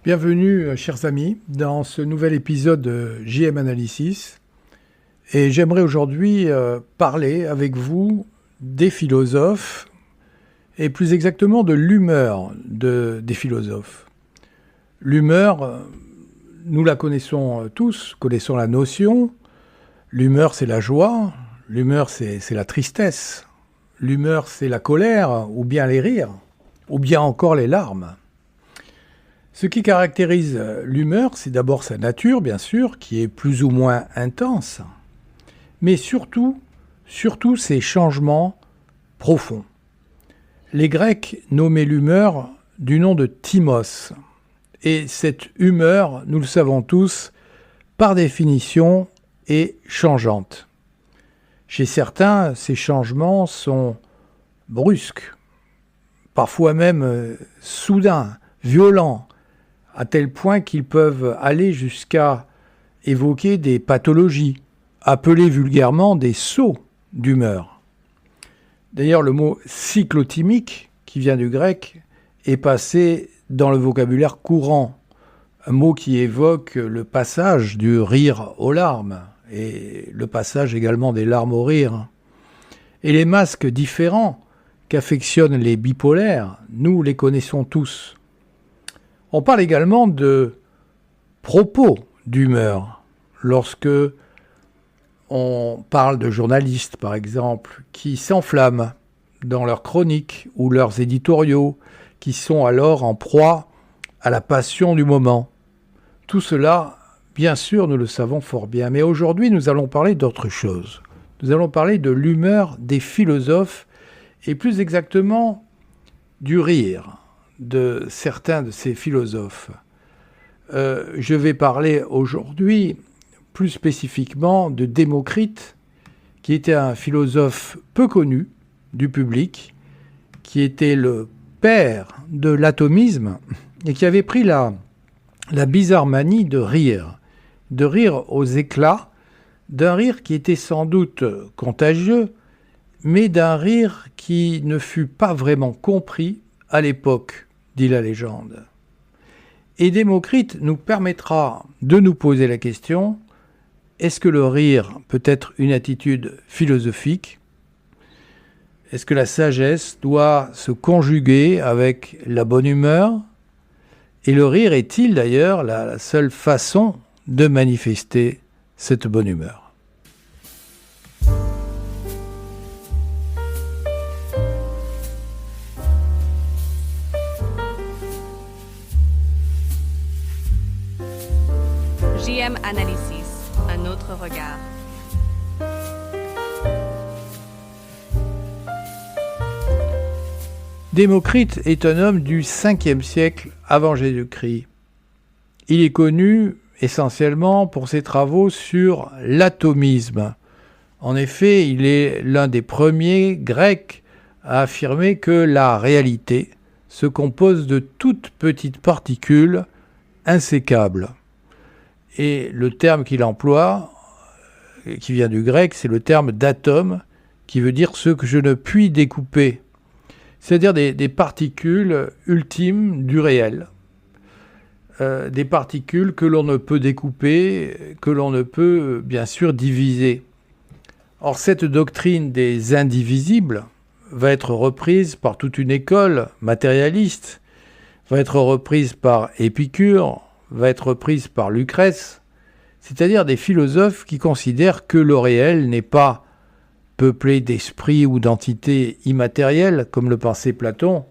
Bienvenue, chers amis, dans ce nouvel épisode de JM Analysis. Et j'aimerais aujourd'hui parler avec vous des philosophes, et plus exactement de l'humeur des philosophes. L'humeur, nous la connaissons tous, connaissons la notion. L'humeur, c'est la joie. L'humeur, c'est la tristesse. L'humeur, c'est la colère, ou bien les rires, ou bien encore les larmes. Ce qui caractérise l'humeur, c'est d'abord sa nature, bien sûr, qui est plus ou moins intense, mais surtout ses changements profonds. Les Grecs nommaient l'humeur du nom de thymos, et cette humeur, nous le savons tous, par définition, est changeante. Chez certains, ces changements sont brusques, parfois même soudains, violents, à tel point qu'ils peuvent aller jusqu'à évoquer des pathologies, appelées vulgairement des sauts d'humeur. D'ailleurs, le mot cyclothymique, qui vient du grec, est passé dans le vocabulaire courant, un mot qui évoque le passage du rire aux larmes, et le passage également des larmes au rire. Et les masques différents qu'affectionnent les bipolaires, nous les connaissons tous. On parle également de propos d'humeur, lorsque on parle de journalistes, par exemple, qui s'enflamment dans leurs chroniques ou leurs éditoriaux, qui sont alors en proie à la passion du moment. Tout cela, bien sûr, nous le savons fort bien, mais aujourd'hui, nous allons parler d'autre chose. Nous allons parler de l'humeur des philosophes, et plus exactement du rire de certains de ces philosophes. Je vais parler aujourd'hui plus spécifiquement de Démocrite, qui était un philosophe peu connu du public, qui était le père de l'atomisme et qui avait pris la bizarre manie de rire aux éclats, d'un rire qui était sans doute contagieux, mais d'un rire qui ne fut pas vraiment compris à l'époque, dit la légende. Et Démocrite nous permettra de nous poser la question, est-ce que le rire peut être une attitude philosophique ? Est-ce que la sagesse doit se conjuguer avec la bonne humeur ? Et le rire est-il d'ailleurs la seule façon de manifester cette bonne humeur ? JM Analysis, un autre regard. Démocrite est un homme du 5e siècle avant Jésus-Christ. Il est connu essentiellement pour ses travaux sur l'atomisme. En effet, il est l'un des premiers Grecs à affirmer que la réalité se compose de toutes petites particules insécables. Et le terme qu'il emploie, qui vient du grec, c'est le terme d'atome, qui veut dire ce que je ne puis découper. C'est-à-dire des particules ultimes du réel. Des particules que l'on ne peut découper, que l'on ne peut bien sûr diviser. Or, cette doctrine des indivisibles va être reprise par toute une école matérialiste, va être reprise par Épicure, va être reprise par Lucrèce, c'est-à-dire des philosophes qui considèrent que le réel n'est pas peuplé d'esprits ou d'entités immatérielles, comme le pensait Platon,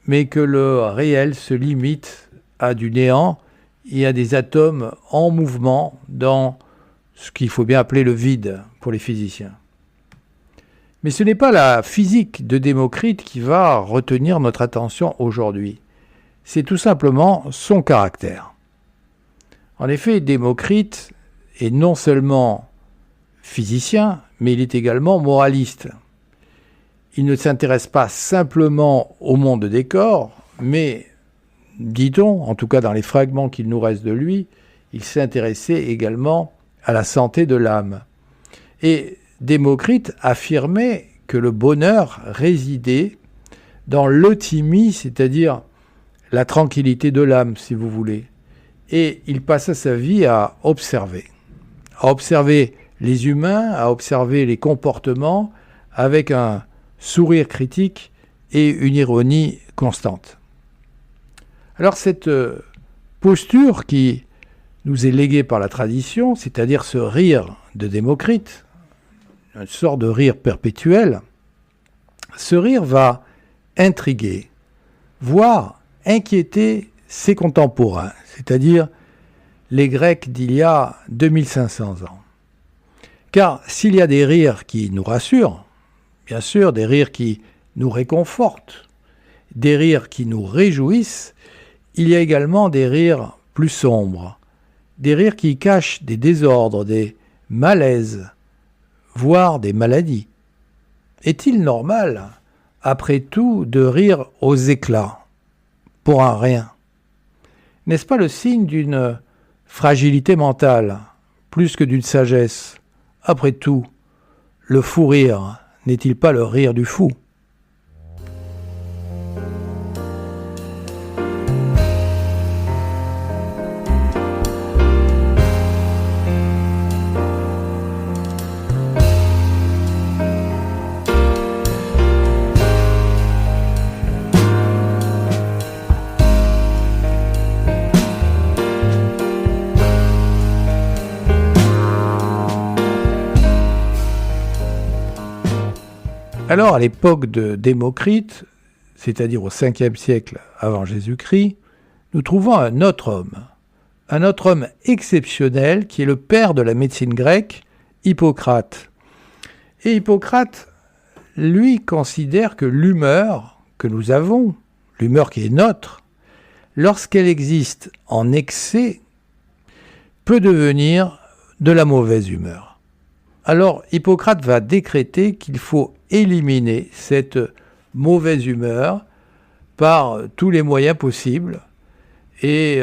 mais que le réel se limite à du néant et à des atomes en mouvement dans ce qu'il faut bien appeler le vide pour les physiciens. Mais ce n'est pas la physique de Démocrite qui va retenir notre attention aujourd'hui. C'est tout simplement son caractère. En effet, Démocrite est non seulement physicien, mais il est également moraliste. Il ne s'intéresse pas simplement au monde des corps, mais, dit-on, en tout cas dans les fragments qu'il nous reste de lui, il s'est intéressé également à la santé de l'âme. Et Démocrite affirmait que le bonheur résidait dans l'euthymie, c'est-à-dire la tranquillité de l'âme, si vous voulez. Et il passa sa vie à observer les humains, à observer les comportements avec un sourire critique et une ironie constante. Alors cette posture qui nous est léguée par la tradition, c'est-à-dire ce rire de Démocrite, une sorte de rire perpétuel, ce rire va intriguer, voire inquiéter ses contemporains, c'est-à-dire les Grecs d'il y a 2500 ans. Car s'il y a des rires qui nous rassurent, bien sûr, des rires qui nous réconfortent, des rires qui nous réjouissent, il y a également des rires plus sombres, des rires qui cachent des désordres, des malaises, voire des maladies. Est-il normal, après tout, de rire aux éclats, pour un rien ? N'est-ce pas le signe d'une fragilité mentale, plus que d'une sagesse ? Après tout, le fou rire n'est-il pas le rire du fou ? Alors, à l'époque de Démocrite, c'est-à-dire au 5e siècle avant Jésus-Christ, nous trouvons un autre homme exceptionnel qui est le père de la médecine grecque, Hippocrate. Et Hippocrate, lui, considère que l'humeur que nous avons, l'humeur qui est nôtre, lorsqu'elle existe en excès, peut devenir de la mauvaise humeur. Alors, Hippocrate va décréter qu'il faut éliminer cette mauvaise humeur par tous les moyens possibles. Et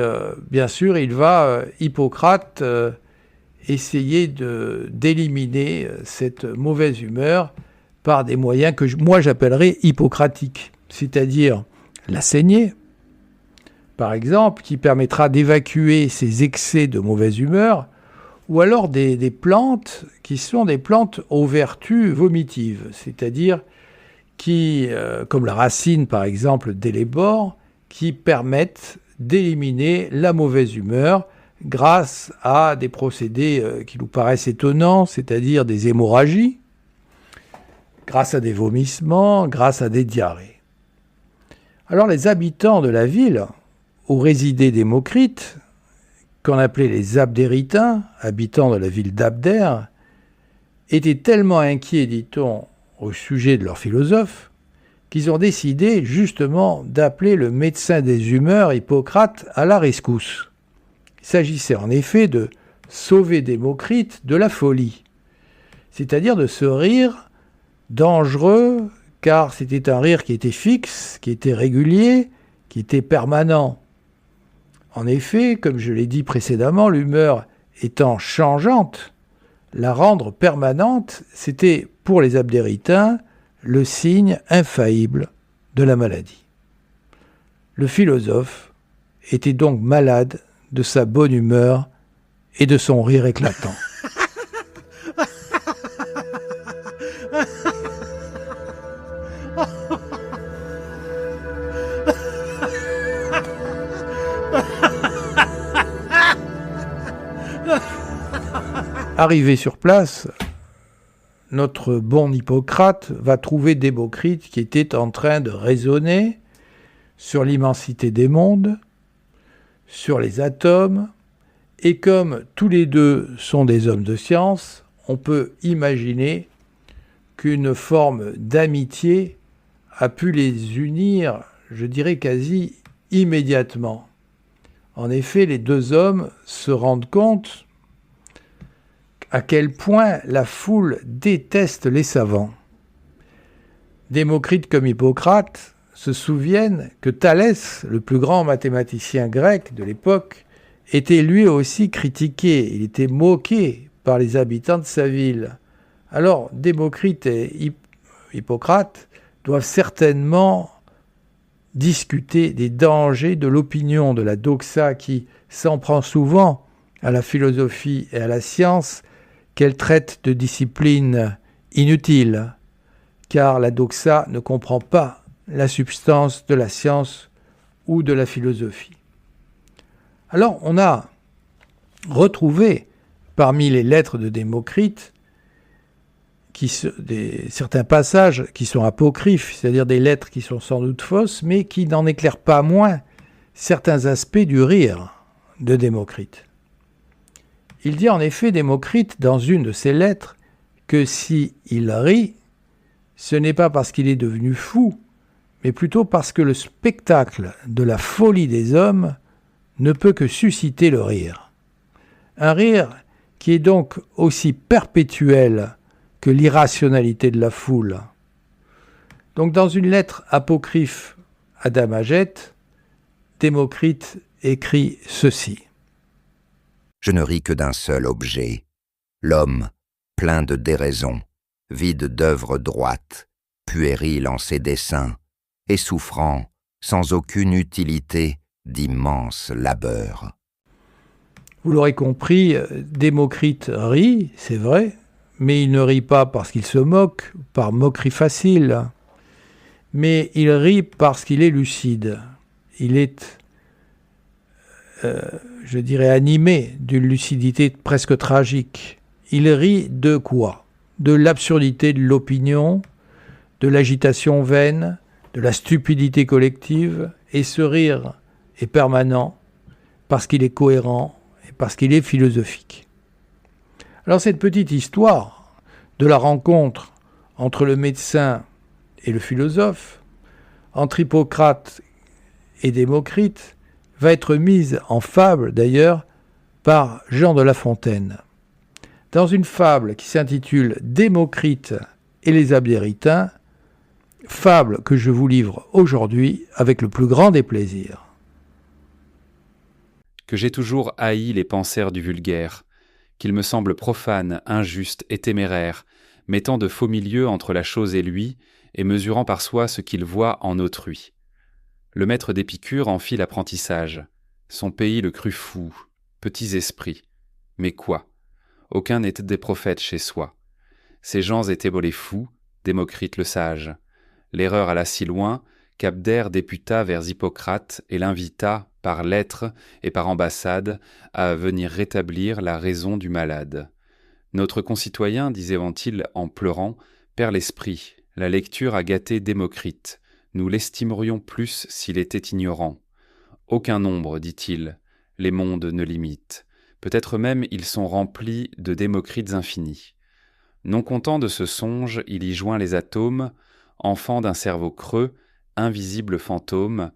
bien sûr, Hippocrate, essayer d'éliminer cette mauvaise humeur par des moyens que moi j'appellerais hippocratiques, c'est-à-dire la saignée, par exemple, qui permettra d'évacuer ces excès de mauvaise humeur, ou alors des plantes qui sont des plantes aux vertus vomitives, c'est-à-dire qui, comme la racine par exemple d'Hellebore, qui permettent d'éliminer la mauvaise humeur grâce à des procédés qui nous paraissent étonnants, c'est-à-dire des hémorragies, grâce à des vomissements, grâce à des diarrhées. Alors les habitants de la ville où résidait Démocrite, qu'on appelait les Abdéritains, habitants de la ville d'Abdère, étaient tellement inquiets, dit-on, au sujet de leur philosophe, qu'ils ont décidé justement d'appeler le médecin des humeurs, Hippocrate, à la rescousse. Il s'agissait en effet de sauver Démocrite de la folie, c'est-à-dire de ce rire dangereux, car c'était un rire qui était fixe, qui était régulier, qui était permanent. En effet, comme je l'ai dit précédemment, l'humeur étant changeante, la rendre permanente, c'était pour les Abdéritains le signe infaillible de la maladie. Le philosophe était donc malade de sa bonne humeur et de son rire éclatant. Arrivé sur place, notre bon Hippocrate va trouver Démocrite qui était en train de raisonner sur l'immensité des mondes, sur les atomes, et comme tous les deux sont des hommes de science, on peut imaginer qu'une forme d'amitié a pu les unir, je dirais quasi immédiatement. En effet, les deux hommes se rendent compte à quel point la foule déteste les savants. Démocrite comme Hippocrate se souviennent que Thalès, le plus grand mathématicien grec de l'époque, était lui aussi critiqué, il était moqué par les habitants de sa ville. Alors Démocrite et Hippocrate doivent certainement discuter des dangers de l'opinion de la doxa qui s'en prend souvent à la philosophie et à la science, qu'elle traite de disciplines inutiles, car la doxa ne comprend pas la substance de la science ou de la philosophie. Alors on a retrouvé parmi les lettres de Démocrite certains passages qui sont apocryphes, c'est-à-dire des lettres qui sont sans doute fausses, mais qui n'en éclairent pas moins certains aspects du rire de Démocrite. Il dit en effet, Démocrite, dans une de ses lettres, que s'il rit, ce n'est pas parce qu'il est devenu fou, mais plutôt parce que le spectacle de la folie des hommes ne peut que susciter le rire. Un rire qui est donc aussi perpétuel que l'irrationalité de la foule. Donc dans une lettre apocryphe à Damagète, Démocrite écrit ceci. Je ne ris que d'un seul objet, l'homme plein de déraison, vide d'œuvres droites, puéril en ses desseins, et souffrant, sans aucune utilité, d'immenses labeurs. Vous l'aurez compris, Démocrite rit, c'est vrai, mais il ne rit pas parce qu'il se moque, par moquerie facile, mais il rit parce qu'il est lucide. Il est, je dirais, animé d'une lucidité presque tragique. Il rit de quoi ? De l'absurdité de l'opinion, de l'agitation vaine, de la stupidité collective, et ce rire est permanent parce qu'il est cohérent et parce qu'il est philosophique. Alors cette petite histoire de la rencontre entre le médecin et le philosophe, entre Hippocrate et Démocrite, va être mise en fable d'ailleurs par Jean de La Fontaine. Dans une fable qui s'intitule Démocrite et les Abdéritains, fable que je vous livre aujourd'hui avec le plus grand des plaisirs. Que j'ai toujours haï les penseurs du vulgaire, qu'il me semble profane, injuste et téméraire, mettant de faux milieux entre la chose et lui, et mesurant par soi ce qu'il voit en autrui. Le maître d'Épicure en fit l'apprentissage. Son pays le crut fou, petits esprits. Mais quoi ? Aucun n'était des prophètes chez soi. Ces gens étaient beaux les fous, Démocrite le sage. L'erreur alla si loin qu'Abdère députa vers Hippocrate et l'invita, par lettres et par ambassade, à venir rétablir la raison du malade. Notre concitoyen, disait-il en pleurant, perd l'esprit, la lecture a gâté Démocrite, nous l'estimerions plus s'il était ignorant. Aucun nombre, dit-il, les mondes ne limitent, peut-être même ils sont remplis de Démocrites infinis. Non content de ce songe, il y joint les atomes, enfant d'un cerveau creux, invisible fantôme,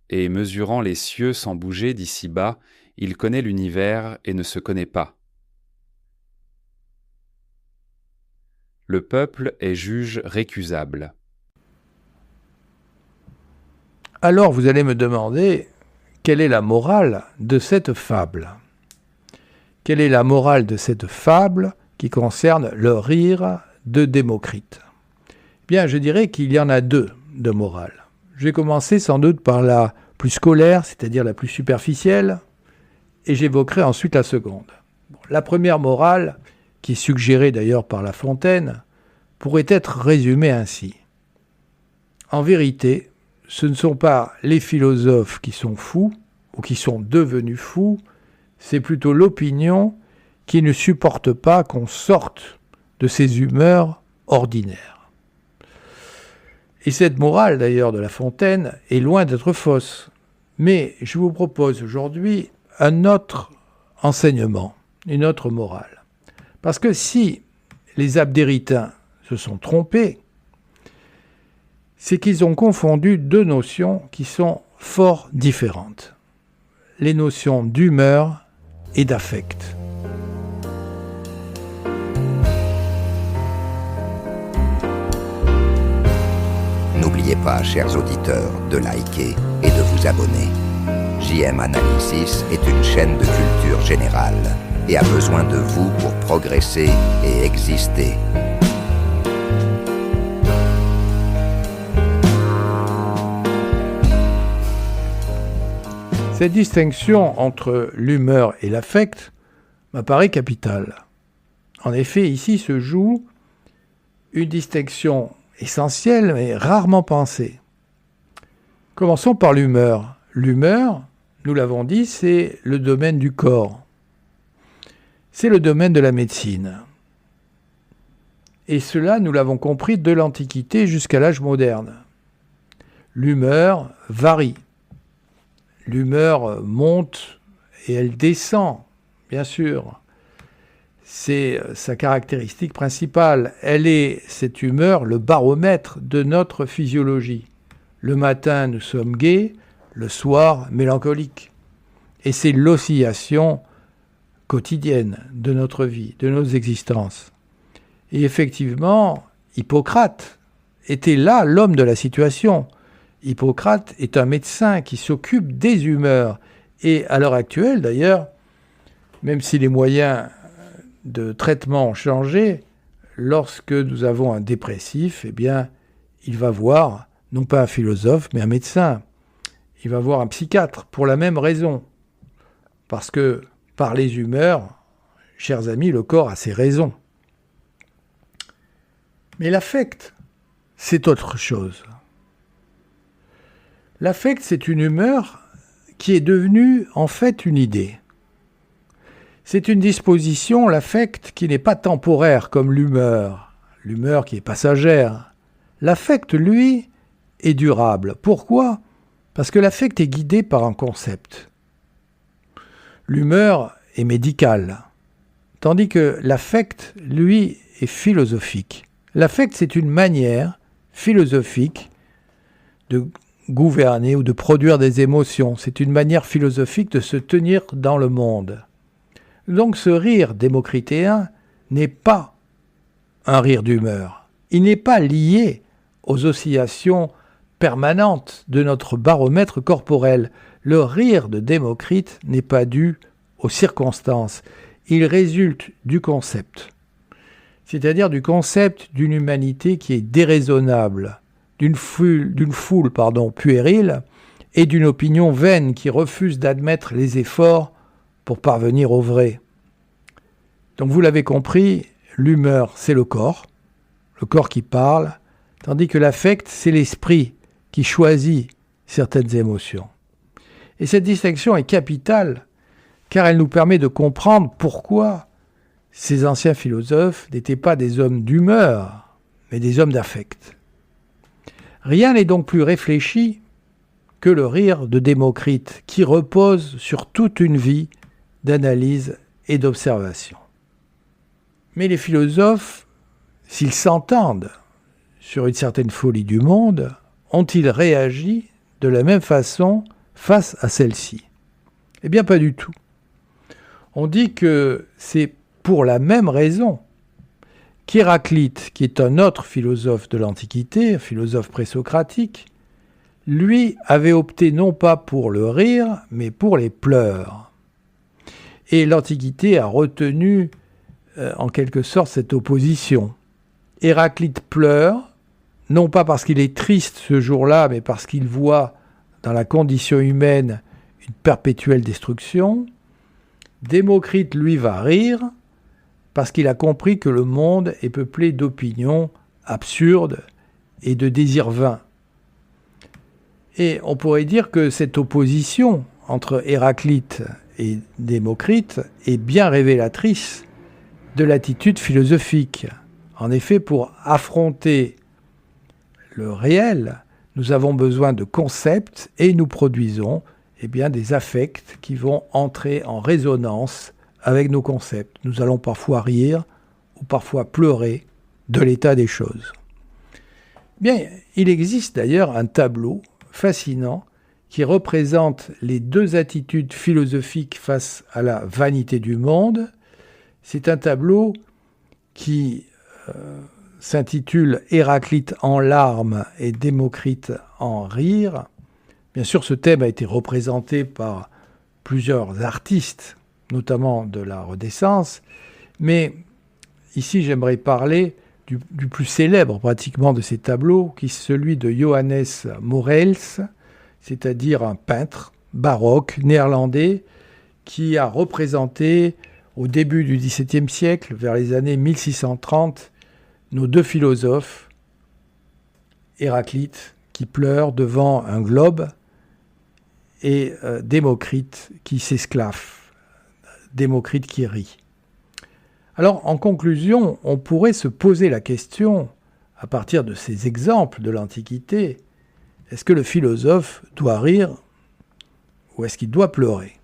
et mesurant les cieux sans bouger d'ici-bas, il connaît l'univers et ne se connaît pas. Le peuple est juge récusable. Alors vous allez me demander, quelle est la morale de cette fable ? Quelle est la morale de cette fable qui concerne le rire de Démocrite ? Bien, je dirais qu'il y en a deux de morale. Je vais commencer sans doute par la plus scolaire, c'est-à-dire la plus superficielle, et j'évoquerai ensuite la seconde. La première morale, qui est suggérée d'ailleurs par La Fontaine, pourrait être résumée ainsi. En vérité, ce ne sont pas les philosophes qui sont fous, ou qui sont devenus fous, c'est plutôt l'opinion qui ne supporte pas qu'on sorte de ses humeurs ordinaires. Et cette morale d'ailleurs de La Fontaine est loin d'être fausse. Mais je vous propose aujourd'hui un autre enseignement, une autre morale. Parce que si les abdéritains se sont trompés, c'est qu'ils ont confondu deux notions qui sont fort différentes. Les notions d'humeur et d'affect. N'oubliez pas, chers auditeurs, de liker et de vous abonner. JM Analysis est une chaîne de culture générale et a besoin de vous pour progresser et exister. Cette distinction entre l'humeur et l'affect m'apparaît capitale. En effet, ici se joue une distinction essentielle mais rarement pensée. Commençons par l'humeur. L'humeur, nous l'avons dit, c'est le domaine du corps. C'est le domaine de la médecine. Et cela, nous l'avons compris de l'Antiquité jusqu'à l'âge moderne. L'humeur varie. L'humeur monte et elle descend, bien sûr. C'est sa caractéristique principale. Elle est, cette humeur, le baromètre de notre physiologie. Le matin, nous sommes gais, le soir, mélancoliques. Et c'est l'oscillation quotidienne de notre vie, de nos existences. Et effectivement, Hippocrate était là l'homme de la situation. Hippocrate est un médecin qui s'occupe des humeurs. Et à l'heure actuelle, d'ailleurs, même si les moyens de traitement ont changé, lorsque nous avons un dépressif, eh bien, il va voir, non pas un philosophe, mais un médecin. Il va voir un psychiatre pour la même raison. Parce que, par les humeurs, chers amis, le corps a ses raisons. Mais l'affect, c'est autre chose. L'affect, c'est une humeur qui est devenue en fait une idée. C'est une disposition, l'affect, qui n'est pas temporaire comme l'humeur qui est passagère. L'affect, lui, est durable. Pourquoi ? Parce que l'affect est guidé par un concept. L'humeur est médicale, tandis que l'affect, lui, est philosophique. L'affect, c'est une manière philosophique de gouverner ou de produire des émotions. C'est une manière philosophique de se tenir dans le monde. Donc ce rire démocritéen n'est pas un rire d'humeur. Il n'est pas lié aux oscillations permanentes de notre baromètre corporel. Le rire de Démocrite n'est pas dû aux circonstances. Il résulte du concept. C'est-à-dire du concept d'une humanité qui est déraisonnable, d'une foule puérile et d'une opinion vaine qui refuse d'admettre les efforts pour parvenir au vrai. Donc vous l'avez compris, l'humeur, c'est le corps qui parle, tandis que l'affect, c'est l'esprit qui choisit certaines émotions. Et cette distinction est capitale, car elle nous permet de comprendre pourquoi ces anciens philosophes n'étaient pas des hommes d'humeur, mais des hommes d'affect. Rien n'est donc plus réfléchi que le rire de Démocrite, qui repose sur toute une vie d'analyse et d'observation. Mais les philosophes, s'ils s'entendent sur une certaine folie du monde, ont-ils réagi de la même façon face à celle-ci ? Eh bien, pas du tout. On dit que c'est pour la même raison qu'Héraclite, qui est un autre philosophe de l'Antiquité, un philosophe présocratique, lui avait opté non pas pour le rire, mais pour les pleurs. Et l'Antiquité a retenu en quelque sorte cette opposition. Héraclite pleure, non pas parce qu'il est triste ce jour-là, mais parce qu'il voit dans la condition humaine une perpétuelle destruction. Démocrite, lui, va rire parce qu'il a compris que le monde est peuplé d'opinions absurdes et de désirs vains. Et on pourrait dire que cette opposition entre Héraclite et Démocrite est bien révélatrice de l'attitude philosophique. En effet, pour affronter le réel, nous avons besoin de concepts et nous produisons des affects qui vont entrer en résonance avec nos concepts. Nous allons parfois rire ou parfois pleurer de l'état des choses. Bien, il existe d'ailleurs un tableau fascinant qui représente les deux attitudes philosophiques face à la vanité du monde. C'est un tableau qui s'intitule « Héraclite en larmes et Démocrite en rire ». Bien sûr, ce thème a été représenté par plusieurs artistes, notamment de la Renaissance, mais ici j'aimerais parler du plus célèbre pratiquement de ces tableaux, qui est celui de Johannes Morels, c'est-à-dire un peintre baroque néerlandais qui a représenté au début du XVIIe siècle, vers les années 1630, nos deux philosophes, Héraclite qui pleure devant un globe et Démocrite qui s'esclaffe, Démocrite qui rit. Alors, en conclusion, on pourrait se poser la question, à partir de ces exemples de l'Antiquité, est-ce que le philosophe doit rire ou est-ce qu'il doit pleurer ?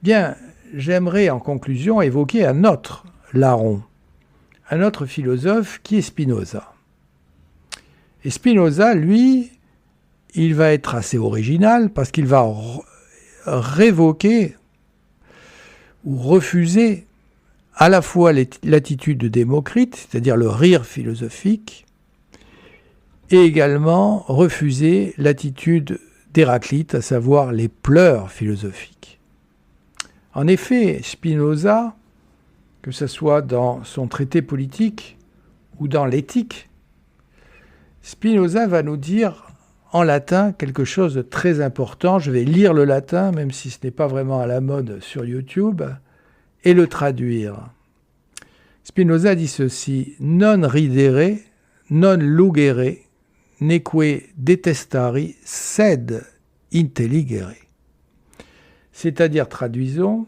Bien, j'aimerais en conclusion évoquer un autre larron, un autre philosophe qui est Spinoza. Et Spinoza, lui, il va être assez original parce qu'il va révoquer ou refuser à la fois l'attitude de Démocrite, c'est-à-dire le rire philosophique, et également refuser l'attitude d'Héraclite, à savoir les pleurs philosophiques. En effet, Spinoza, que ce soit dans son traité politique ou dans l'éthique, Spinoza va nous dire en latin quelque chose de très important. Je vais lire le latin, même si ce n'est pas vraiment à la mode sur YouTube, et le traduire. Spinoza dit ceci: non ridere, non lugere, neque detestari, sed intelligere. C'est-à-dire, traduisons,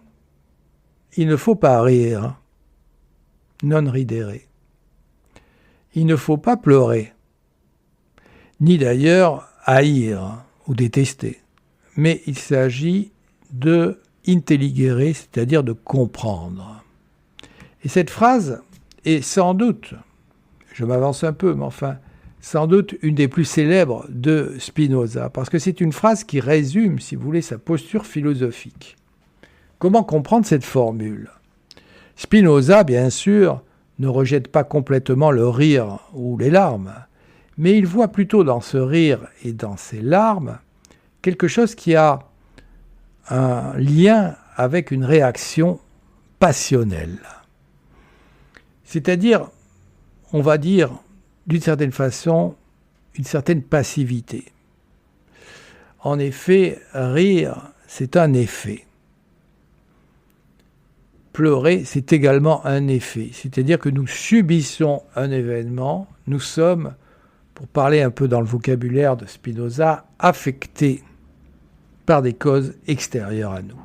il ne faut pas rire, non ridere. Il ne faut pas pleurer, ni d'ailleurs haïr ou détester, mais il s'agit de intelligere, c'est-à-dire de comprendre. Et cette phrase est sans doute, je m'avance un peu, mais enfin, sans doute une des plus célèbres de Spinoza, parce que c'est une phrase qui résume, si vous voulez, sa posture philosophique. Comment comprendre cette formule ? Spinoza, bien sûr, ne rejette pas complètement le rire ou les larmes, mais il voit plutôt dans ce rire et dans ces larmes quelque chose qui a un lien avec une réaction passionnelle. C'est-à-dire, on va dire, d'une certaine façon, une certaine passivité. En effet, rire, c'est un effet. Pleurer, c'est également un effet. C'est-à-dire que nous subissons un événement, nous sommes, pour parler un peu dans le vocabulaire de Spinoza, affectés par des causes extérieures à nous.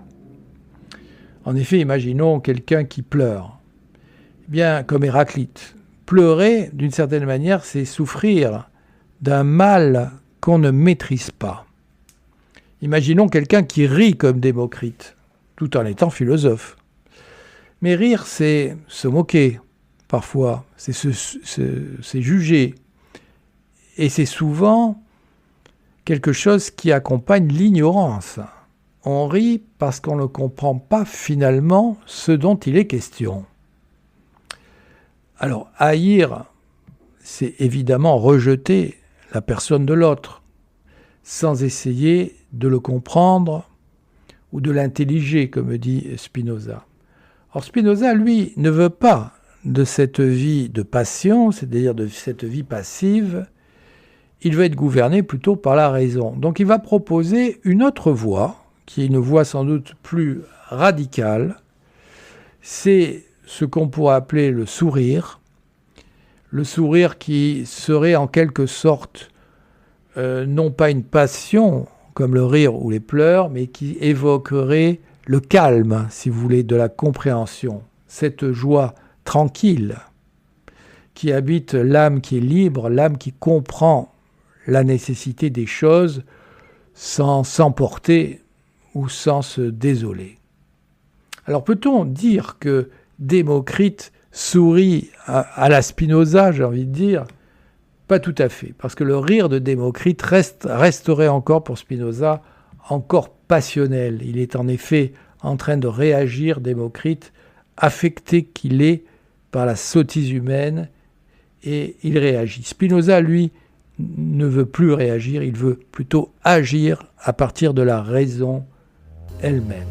En effet, imaginons quelqu'un qui pleure. Eh bien, comme Héraclite, pleurer, d'une certaine manière, c'est souffrir d'un mal qu'on ne maîtrise pas. Imaginons quelqu'un qui rit comme Démocrite, tout en étant philosophe. Mais rire, c'est se moquer, parfois, c'est juger. Et c'est souvent quelque chose qui accompagne l'ignorance. On rit parce qu'on ne comprend pas finalement ce dont il est question. Alors, haïr, c'est évidemment rejeter la personne de l'autre, sans essayer de le comprendre ou de l'intelliger, comme dit Spinoza. Or, Spinoza, lui, ne veut pas de cette vie de passion, c'est-à-dire de cette vie passive. Il veut être gouverné plutôt par la raison. Donc, il va proposer une autre voie, qui est une voie sans doute plus radicale. C'est ce qu'on pourrait appeler le sourire qui serait en quelque sorte non pas une passion comme le rire ou les pleurs, mais qui évoquerait le calme, si vous voulez, de la compréhension, cette joie tranquille qui habite l'âme qui est libre, l'âme qui comprend la nécessité des choses sans s'emporter ou sans se désoler. Alors peut-on dire que Démocrite sourit à la Spinoza, j'ai envie de dire? Pas tout à fait, parce que le rire de Démocrite resterait encore pour Spinoza encore passionnel. Il est en effet en train de réagir, Démocrite, affecté qu'il est par la sottise humaine, et il réagit. Spinoza, lui, ne veut plus réagir, il veut plutôt agir à partir de la raison elle-même.